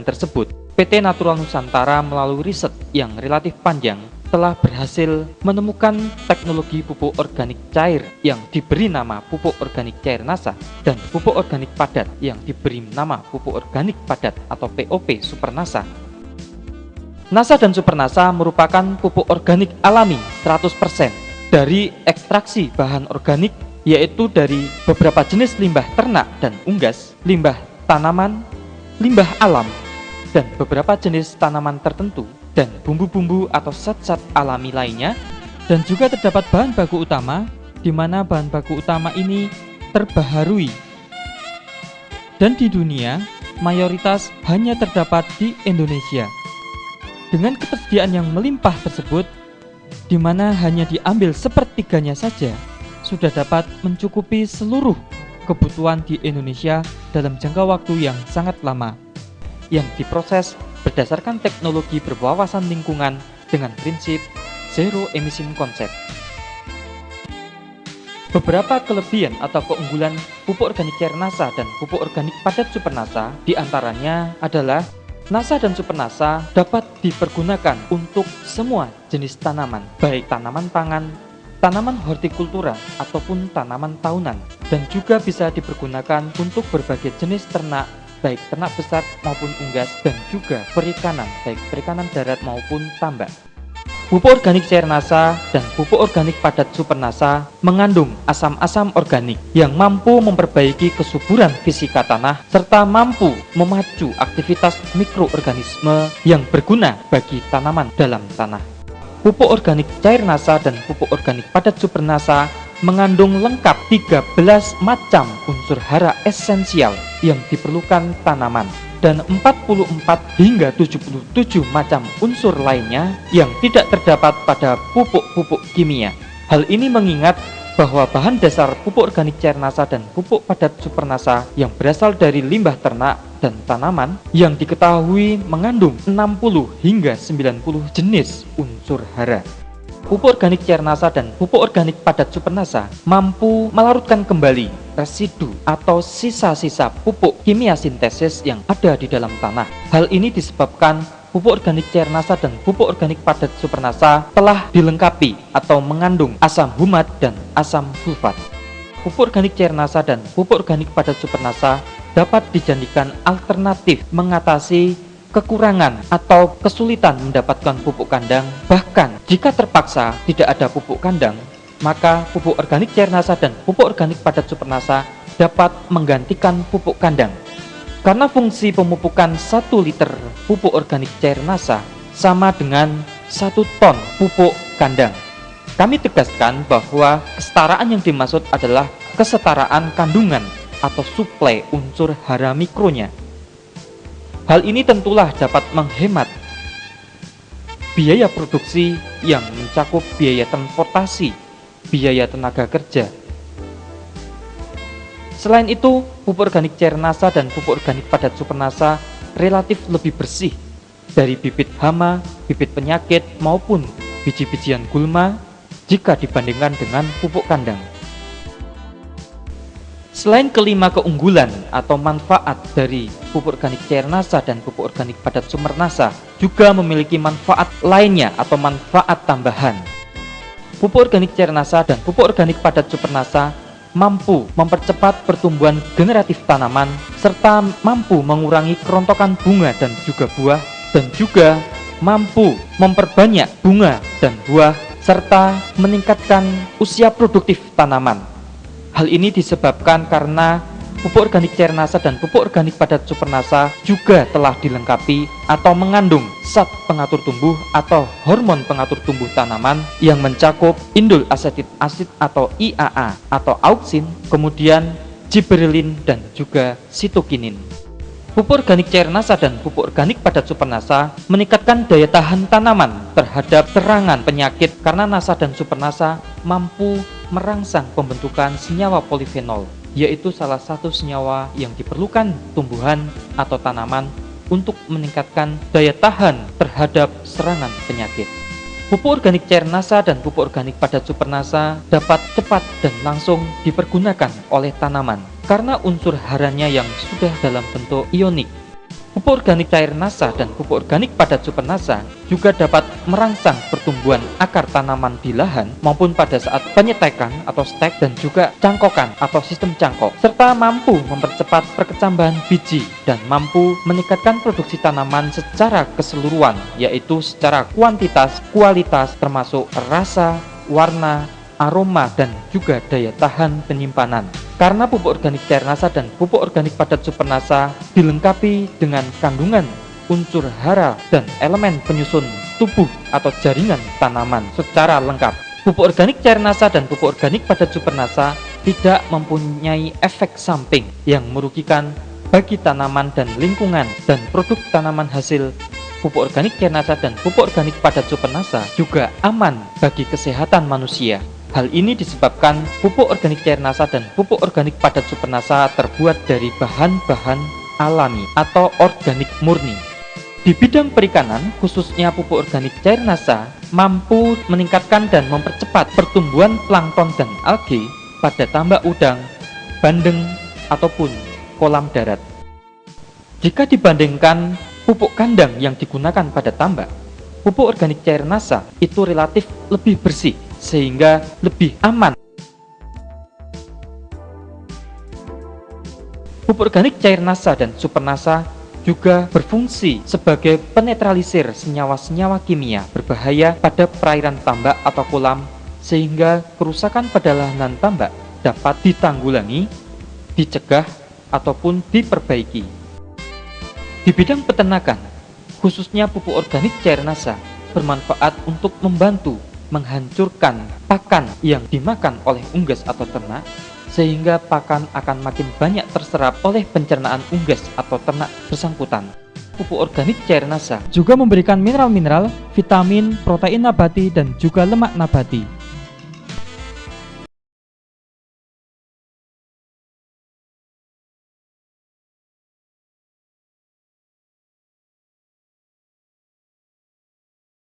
tersebut, PT Natural Nusantara melalui riset yang relatif panjang telah berhasil menemukan teknologi pupuk organik cair yang diberi nama pupuk organik cair NASA dan pupuk organik padat yang diberi nama pupuk organik padat atau POP Super NASA. NASA dan Super NASA merupakan pupuk organik alami 100% dari ekstraksi bahan organik, yaitu dari beberapa jenis limbah ternak dan unggas, limbah tanaman, limbah alam, dan beberapa jenis tanaman tertentu, dan bumbu-bumbu atau zat-zat alami lainnya. Dan juga terdapat bahan baku utama, di mana bahan baku utama ini terbaharui. Dan di dunia, mayoritas hanya terdapat di Indonesia. Dengan ketersediaan yang melimpah tersebut, di mana hanya diambil sepertiganya saja, sudah dapat mencukupi seluruh kebutuhan di Indonesia dalam jangka waktu yang sangat lama, yang diproses berdasarkan teknologi berwawasan lingkungan dengan prinsip Zero Emission Concept. Beberapa kelebihan atau keunggulan pupuk organik cair NASA dan pupuk organik padat Super NASA diantaranya adalah NASA dan Super NASA dapat dipergunakan untuk semua jenis tanaman, baik tanaman pangan, tanaman hortikultura, ataupun tanaman tahunan, dan juga bisa dipergunakan untuk berbagai jenis ternak, baik ternak besar maupun unggas, dan juga perikanan, baik perikanan darat maupun tambak. Pupuk organik cair NASA dan pupuk organik padat Super NASA mengandung asam-asam organik yang mampu memperbaiki kesuburan fisika tanah serta mampu memacu aktivitas mikroorganisme yang berguna bagi tanaman dalam tanah. Pupuk organik cair NASA dan pupuk organik padat Super NASA mengandung lengkap 13 macam unsur hara esensial yang diperlukan tanaman dan 44 hingga 77 macam unsur lainnya yang tidak terdapat pada pupuk-pupuk kimia. Hal ini mengingat bahwa bahan dasar pupuk organik cair NASA dan pupuk padat Super NASA yang berasal dari limbah ternak dan tanaman yang diketahui mengandung 60 hingga 90 jenis unsur hara. Pupuk organik cair NASA dan pupuk organik padat Super NASA mampu melarutkan kembali residu atau sisa-sisa pupuk kimia sintesis yang ada di dalam tanah. Hal ini disebabkan pupuk organik cair NASA dan pupuk organik padat Super NASA telah dilengkapi atau mengandung asam humat dan asam sulfat. Pupuk organik cair NASA dan pupuk organik padat Super NASA dapat dijadikan alternatif mengatasi kekurangan atau kesulitan mendapatkan pupuk kandang. Bahkan jika terpaksa tidak ada pupuk kandang, maka pupuk organik cair NASA dan pupuk organik padat Super NASA dapat menggantikan pupuk kandang. Karena fungsi pemupukan 1 liter pupuk organik cair NASA sama dengan 1 ton pupuk kandang. Kami tegaskan bahwa kesetaraan yang dimaksud adalah kesetaraan kandungan atau suplai unsur hara mikronya. Hal ini tentulah dapat menghemat biaya produksi yang mencakup biaya transportasi, biaya tenaga kerja. Selain itu, pupuk organik cair NASA dan pupuk organik padat Super NASA relatif lebih bersih dari bibit hama, bibit penyakit, maupun biji-bijian gulma jika dibandingkan dengan pupuk kandang. Selain kelima keunggulan atau manfaat dari pupuk organik cair NASA dan pupuk organik padat Super NASA juga memiliki manfaat lainnya atau manfaat tambahan. Pupuk organik cair NASA dan pupuk organik padat Super NASA mampu mempercepat pertumbuhan generatif tanaman serta mampu mengurangi kerontokan bunga dan juga buah, dan juga mampu memperbanyak bunga dan buah serta meningkatkan usia produktif tanaman. Hal ini disebabkan karena pupuk organik cair NASA dan pupuk organik padat Super NASA juga telah dilengkapi atau mengandung zat pengatur tumbuh atau hormon pengatur tumbuh tanaman yang mencakup indol asetik asid atau IAA atau auksin, kemudian gibberellin dan juga sitokinin. Pupuk organik cair NASA dan pupuk organik padat Super NASA meningkatkan daya tahan tanaman terhadap serangan penyakit karena NASA dan Super NASA mampu merangsang pembentukan senyawa polifenol, yaitu salah satu senyawa yang diperlukan tumbuhan atau tanaman untuk meningkatkan daya tahan terhadap serangan penyakit. Pupuk organik cair NASA dan pupuk organik padat Super NASA dapat cepat dan langsung dipergunakan oleh tanaman karena unsur haranya yang sudah dalam bentuk ionik. Pupuk organik cair NASA dan pupuk organik padat super NASA juga dapat merangsang pertumbuhan akar tanaman di lahan maupun pada saat penyetekan atau stek dan juga cangkokan atau sistem cangkok, serta mampu mempercepat perkecambahan biji dan mampu meningkatkan produksi tanaman secara keseluruhan, yaitu secara kuantitas, kualitas, termasuk rasa, warna, aroma, dan juga daya tahan penyimpanan. Karena pupuk organik cair NASA dan pupuk organik padat super NASA dilengkapi dengan kandungan unsur hara dan elemen penyusun tubuh atau jaringan tanaman secara lengkap. Pupuk organik cair NASA dan pupuk organik padat super NASA tidak mempunyai efek samping yang merugikan bagi tanaman dan lingkungan, dan produk tanaman hasil pupuk organik cair NASA dan pupuk organik padat super NASA juga aman bagi kesehatan manusia. Hal ini disebabkan pupuk organik cair NASA dan pupuk organik padat super NASA terbuat dari bahan-bahan alami atau organik murni. Di bidang perikanan, khususnya pupuk organik cair NASA mampu meningkatkan dan mempercepat pertumbuhan plankton dan alge pada tambak udang, bandeng, ataupun kolam darat. Jika dibandingkan pupuk kandang yang digunakan pada tambak, pupuk organik cair NASA itu relatif lebih bersih sehingga lebih aman. Pupuk organik cair NASA dan super NASA juga berfungsi sebagai penetralisir senyawa-senyawa kimia berbahaya pada perairan tambak atau kolam, sehingga kerusakan pada lahan tambak dapat ditanggulangi, dicegah, ataupun diperbaiki. Di bidang peternakan, khususnya pupuk organik cair NASA bermanfaat untuk membantu menghancurkan pakan yang dimakan oleh unggas atau ternak, sehingga pakan akan makin banyak terserap oleh pencernaan unggas atau ternak bersangkutan. Pupuk organik cair NASA juga memberikan mineral-mineral, vitamin, protein nabati, dan juga lemak nabati.